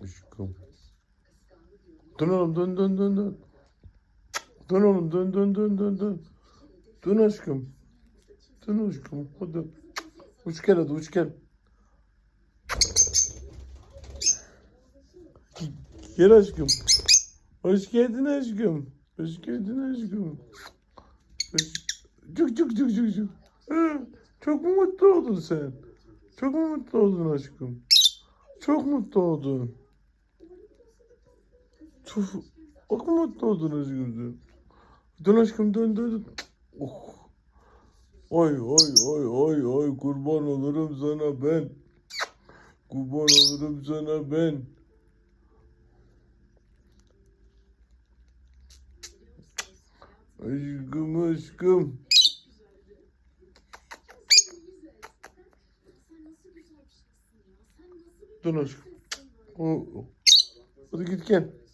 Aşkım. Dön oğlum, dön dön dön dön. Dön oğlum, dön dön dön dön dön. Dön aşkım. Dön aşkım. Hadi. Uç gel hadi, uç gel. Gel aşkım. Hoş geldin aşkım. Hoş geldin aşkım. Cuk cuk cuk cuk cuk. Çok mu mutlu oldun sen? Çok mu mutlu oldun aşkım? Çok mutlu oldun. Çok mu mutlu oldun aşkım? Dön aşkım, dön dön dön. Oh. Oy oy oy oy oy, kurban olurum sana ben. Kurban olurum sana ben. Aşkım aşkım. Dön aşkım. Oh. Hadi git gel.